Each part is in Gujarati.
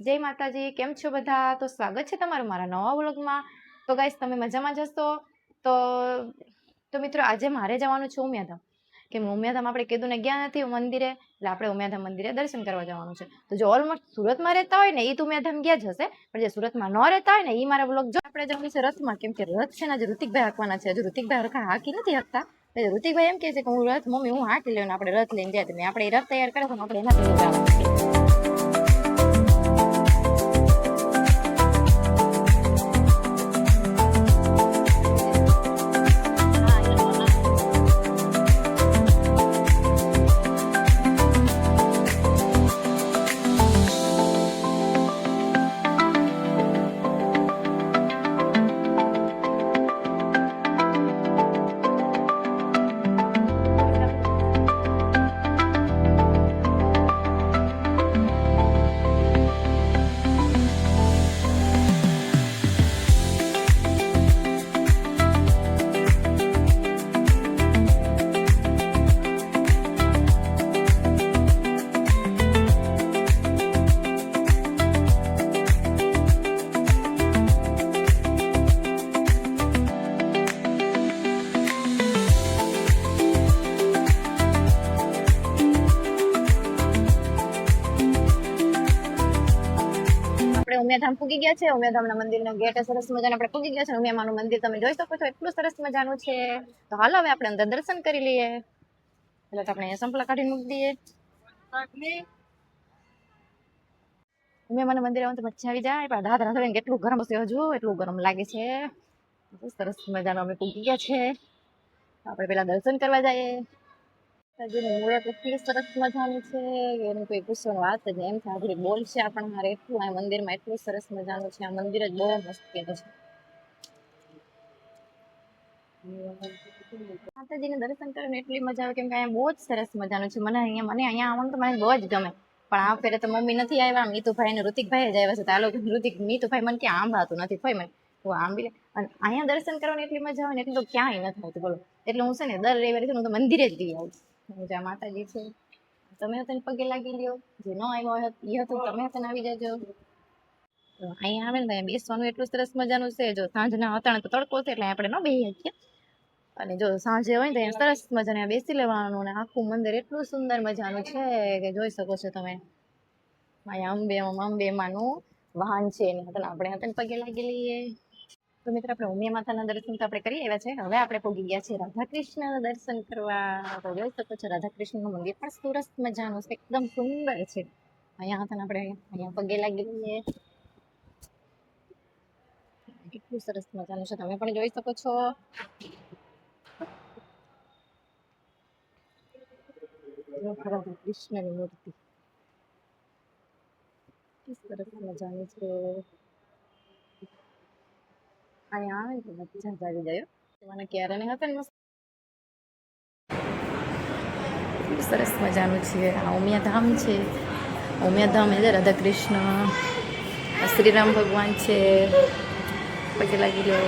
જય માતાજી. કેમ છો બધા? તો સ્વાગત છે તમારું મારા નવા વ્લોગમાં. તો ગાઈસ તમે મજામાં જ હશો. તો મિત્રો આજે મારે જવાનું છે ઉમિયાધામ, કે ઉમિયાધામ આપણે કીધું ને ગયા નથી મંદિરે, એટલે આપણે ઉમિયાધામ મંદિરે દર્શન કરવા જવાનું છે. તો જો ઓલમોસ્ટ સુરતમાં રહેતા હોય ને એ તો ઉમિયાધામ ગયા જ હશે, પણ જે સુરતમાં ન રહેતા હોય ને એ મારા વ્લોગ જો આપણે જવાનું છે રથમાં, કેમ કે રથ છે ને આજે ઋતિકભાઈ હાંકવાના છે. હજુ ઋતિકભાઈ હરખા હાંકી નથી શકતા. ઋતિકભાઈ એમ કહે છે કે હું રથ મમ્મી હું હાંકી લઉં, આપણે રથ લઈને જાય. તમે આપણે રથ તૈયાર કરે તો આપણે એના લઈને જવાનું. ઉમિયાધામ પૂગી ગયા છે. ઉમિયાધામના મંદિરના ગેટ સરસ મજાને આપણે પૂગી ગયા છે. ઉમિયામાનું મંદિર તમે જોઈ શકો છો, એટલું સરસ મજાનું છે. તો હાલો હવે આપણે અંદર દર્શન કરી લઈએ. એટલે તો આપણે સંપલા કાઢીને મૂકી દઈએ. ઉમિયામાના મંદિરે તો મજા આવી જાય, પણ દાદા રાધા કેટલું ગરમ હશે, હજુ એટલું ગરમ લાગે છે. સરસ મજાનો અમે પૂગી ગયા છે. આપણે પેલા દર્શન કરવા જઈએ. મૂર્તિ એટલી સરસ મજાની છે એનું કોઈ પૂછવાની વાત જ નહીં. એમ થાય બોલશે આપણને મારે એટલું આ મંદિરમાં એટલું સરસ મજાનું છે. આ મંદિર જ બહુ મસ્ત કહેલું છે. માતાજીને દર્શન કરીને એટલી મજા આવે, કેમ કે અહીંયા બહુ જ સરસ મજાનું છે. મને અહીંયા આવવાનું તો મને બહુ જ ગમે, પણ આ ફેરે તો મમ્મી નથી આવ્યા, મીતુભાઈ ને ઋતિકભાઈ જ આવ્યા છે. તો આ લોકો મીતુભાઈ મને ક્યાં આંબાતું નથી, ભાઈ મને આંબી લે. અને અહીંયા દર્શન કરવાની એટલી મજા આવે ને એટલી તો ક્યાંય નથી આવતી બોલો. એટલે હું છે ને દર રવિવારે હું તો મંદિરે જ જઈ આવું. જ્યાં માતાજી છે તમે તેને પગે લાગી લ્યો, જે ન આવ્યો હોય એ હતું તમે તેને આવી જજો. અહીંયા આવે ને અહીંયા બેસવાનું એટલું સરસ મજાનું છે. જો સાંજના હતા તો તડકો છે એટલે આપણે ન બેસી શકીએ, અને જો સાંજે હોય ને તો સરસ મજાને બેસી લેવાનું. અને આખું મંદિર એટલું સુંદર મજાનું છે કે જોઈ શકો છો તમે. અહીંયા અંબે માનું વાહન છે એની આપણે હતા પગે લાગી લઈએ. તો મિત્ર આપણે ઉમિયા માતાના દર્શન તો આપણે કરી આવ્યા છે. હવે આપણે પહોંચી ગયા છે રાધા કૃષ્ણના દર્શન કરવા. તો જોઈ શકો છો રાધા કૃષ્ણનું મંદિર પણ સરસ મજાનું છે, એકદમ સુંદર છે. અહીંયા હતા આપણે અહીંયા પગે લાગી લઈએ. કેટલું સરસ મજાનું છે, તમે પણ જોઈ શકો છો. રાધા કૃષ્ણની મૂર્તિ સરસ મજાની છે. અહીંયા આવે તો મજા જ આવી જાય. મને ક્યારે ને હતા ને સરસ મજાનું છે. આ ઉમિયાધામ છે. ઉમિયાધામ એટલે રાધા કૃષ્ણ શ્રીરામ ભગવાન છે. પગે લાગી લો.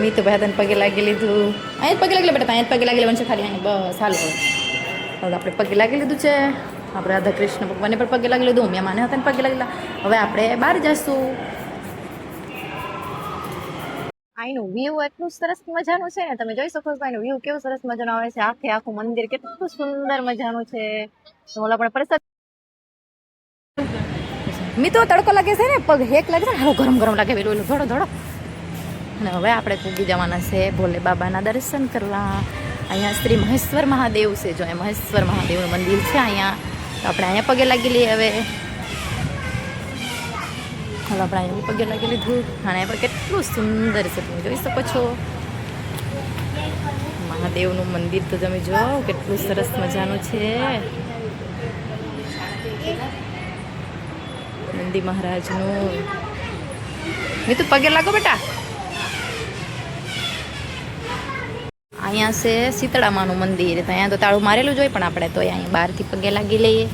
મીતુભાઈ તને પગે લાગી લીધું. અહીંયા પગે લાગી લે બેટા, અહીંયા પગે લાગી લેવાનું છે ખાલી. અહીંયા બસ હાલ હવે આપણે પગે લાગી લીધું છે. આપણે રાધા કૃષ્ણ ભગવાનને પણ પગે લાગી લીધું. ઉમિયા માને હતા પગે લાગેલા. હવે આપણે બહાર જઈશું. અહીંનું વ્યૂ એટલું સરસ મજાનું છે ને, તમે જોઈ શકો છો અહીંનું વ્યૂ કેવું સરસ મજાનું આવે છે. આખું મંદિર કેટલું સુંદર મજાનું છે. ઓલા પણ પ્રસાદ મીતો તડકો લાગે છે ને, પગ હેક લાગે છે ને, હાલો ગરમ ગરમ લાગે પેલું ધોડો ધોડો. અને હવે આપણે પૂગી જવાના છે ભોલે બાબાના દર્શન કરવા. અહીંયા શ્રી મહેશ્વર મહાદેવ છે. જો એ મહેશ્વર મહાદેવનું મંદિર છે અહીંયા. તો આપણે અહીંયા પગે લાગી લઈએ. હવે હાલો આપણે અહીંયા પગે લાગી લીધું. અને પણ કેટલું સુંદર છે તમે જોઈ શકો છો. મહાદેવનું મંદિર તો તમે જો કેટલું સરસ મજાનું છે. નંદી મહારાજનું. મેં તો પગે લાગો બેટા. અહીંયા છે શીતળામાનું મંદિર. તો અહીંયા તો તાળું મારેલું જ હોય, પણ આપણે તો અહીંયા બહારથી પગે લાગી લઈએ.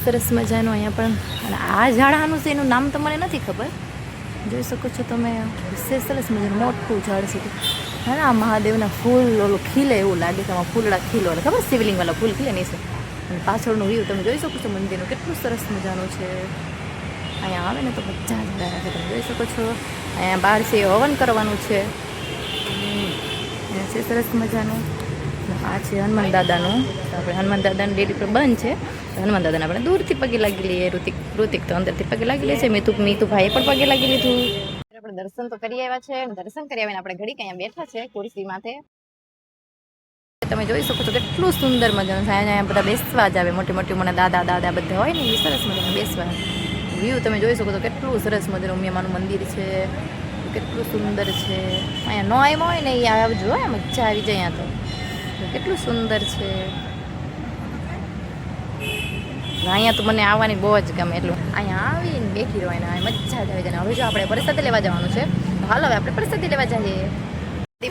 સરસ મજાનું અહીંયા પણ. અને આ ઝાડાનું છે એનું નામ તો મને નથી ખબર, જોઈ શકો છો તમે. સરસ મજાનું મોટું ઝાડ છે. હા આ મહાદેવના ફૂલ ઓલું ખીલે એવું લાગે છે. આમાં ફૂલડા ખીલો ખબર શિવલિંગ વાળા ફૂલ ખીલે નહીં છે. અને પાછળનું વ્યૂ તમે જોઈ શકો છો મંદિરનું કેટલું સરસ મજાનું છે. આવે ને તો મજા જ આવે. તમે જોઈ શકો છો અહીંયા બહાર છે હવન કરવાનું છે. અહીંયા છે સરસ મજાનું. આ છે હનુમાન દાદાનું. આપણે હનુમાન દાદાની ડેરી પર બંધ છે. હનુમાન દાદાને આપણે દૂરથી પગે લાગી લઈએ. ઋતિક તો અંદરથી પગે લાગી લે છે. મીતુભાઈએ પણ પગે લાગી લીધું. આપણે દર્શન તો કરી આવ્યા છે. દર્શન કરી આવીને આપણે ઘડીક અહીંયા બેઠા છે ખુરશી માથે. તમે જોઈ શકો છો કેટલું સુંદર મજાનું છે. અહીંયા બધા બેસવા જ આવે. મોટી મોટી મને દાદા બધા હોય ને એ સરસ મજાનું બેસવા. વ્યૂ તમે જોઈ શકો છો કેટલું સરસ મજાનું ઉમિયામાનું મંદિર છે. કેટલું સુંદર છે. અહીંયા નો આવ્યો હોય ને એ આવજો. મજા આવી જાય અહીંયા તો કેટલું સુંદર છે. અહીંયા તો મને આવવાની બહુ જ ગમે. એટલું અહીંયા આવીને બેઠી રહો ને મજા જ આવી જાય. હવે જો આપણે પ્રસાદી લેવા જવાનું છે તો હાલો હવે આપણે પ્રસાદી લેવા જઈએ.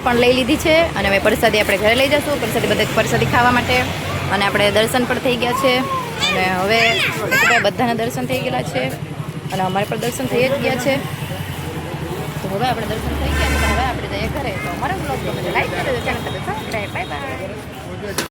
પણ લઈ લીધી છે અને હવે પ્રસાદી આપણે ઘરે લઈ જશું. પ્રસાદી ખાવા માટે. અને આપણે દર્શન પણ થઈ ગયા છે. અને હવે બધાના દર્શન થઈ ગયેલા છે અને અમારે પણ દર્શન થઈ જ ગયા છે. તો હવે આપણે દર્શન થઈ ગયા છે. હવે આપણે જઈએ ઘરે. તો અમારો બ્લોગ ગમે તો લાઈક કરી દેજો, ચેનલ પર સબસ્ક્રાઈબ. Bye bye.